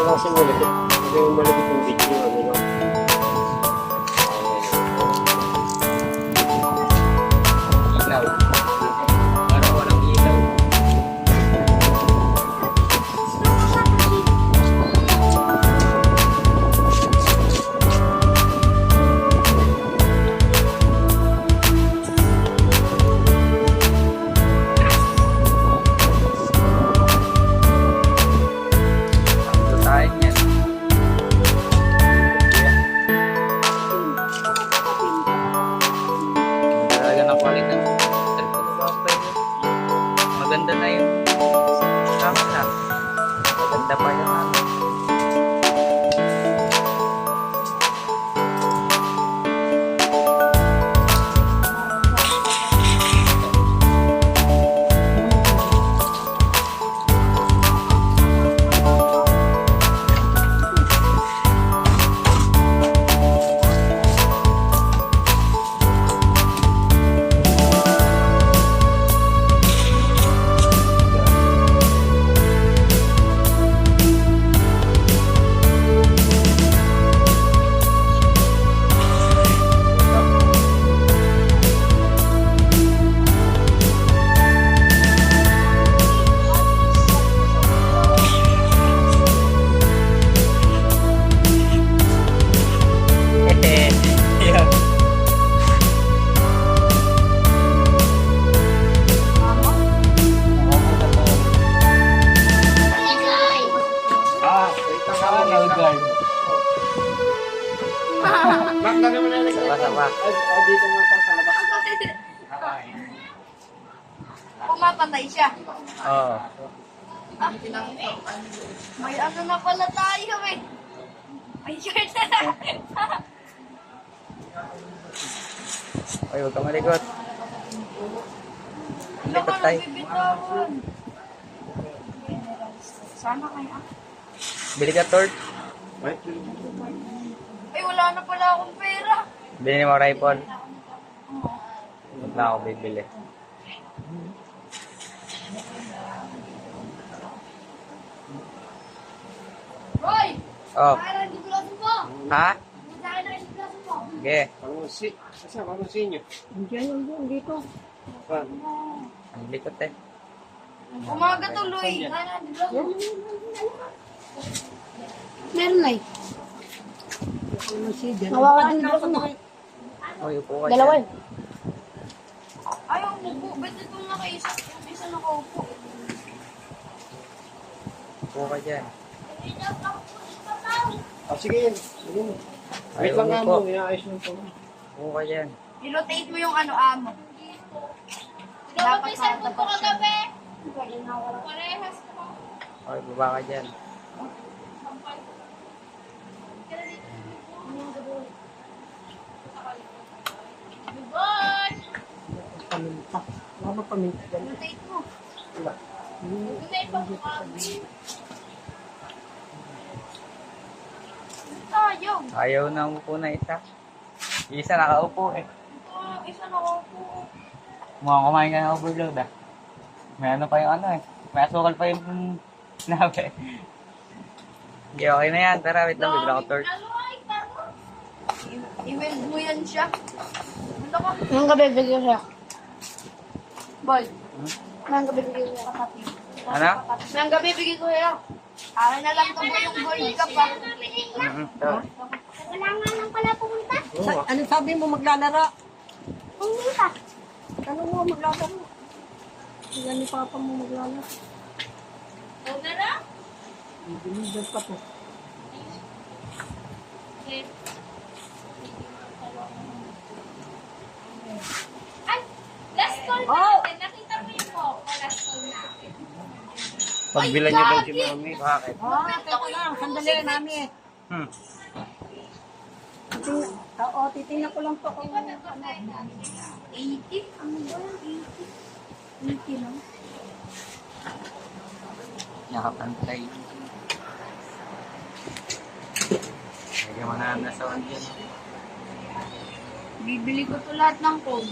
kasi malapit. Kasi malapit yung video. Ano lang. Ilaw. Parang walang ilaw. Ito tayo niyan. Talaga na quality ng cellphone ko ba? Maganda na yung camera. Maganda pa yung ano. Yeah. Ah, wait lang ako. Back na naman na lang. Sama-sama. Dito lang pa sa labas. Pumapatay siya. Oo. Ah, may ano na pala tayo eh. May shirt na. Ay, huwag ka malikot. Ano Likot ka tayo. nagbibitawan? Sana kaya. Bili ka torch. Wait. Ay, wala na pala akong pera. Bili mo rifle. Huwag na ako bibili. Roy! Oh. Kaya hindi ko lang mo. Ha? Kaya na hindi ko lang mo. Sige. Panusi. Kasi panusi nyo. Dito. Ang likot eh. Umaga tuloy. Kaya na hindi ko lang mo. Meron na eh. Nawawa din dito ko na. Uy, upo ka Dalawa dyan. eh. Ayaw mo po. Ba't itong nakaisa? Yung isa nakaupo. Upo ka dyan. Ah, sige. Sige. Ay, Wait lang nga upo. mo. Inaayos mo po. Upo ka dyan. I-rotate mo yung ano amo. Dapat sa ko kagabi. Parehas ko. Uy, baba ka dyan. Boy! Paminta. Wala ba paminta dyan? Rotate mo. Wala. Rotate pa mo tayo. Ayaw na umupo na isa. Isa nakaupo eh. Ito, isa nakaupo. Mukhang kumain ka ng overload ah. May ano pa yung ano eh. May asukal pa yung sinabi. Hindi, okay na yan. Tara, wait lang. Bibila ko torch. I-weld mo yan siya. Ano ka? Ngayong gabi bigyan siya. Boy. Ngayong gabi bigyan siya. Ano? Ngayong gabi bigay ko yan. Akin na lang ito mo yung gold ka pa. Ito. Wala nga lang pala pumunta. Ano sabi mo maglalaro? Pumunta. Ano mo maglalaro? Yan ni Papa mo maglalaro. Huwag na lang. Binibig pa to. Ay, last call Oh! natin. Nakita mo yung po. Last call natin. Pagbilan niyo daw si Mami. Bakit? Teka lang. Sandali mami. Hmm. Oo, titingnan ko lang to kung ano. 80? Ano ba yan? 80? 80 lang. Nakapantay. Lagyan mo na sa one dyan. Bibili ko to lahat ng code.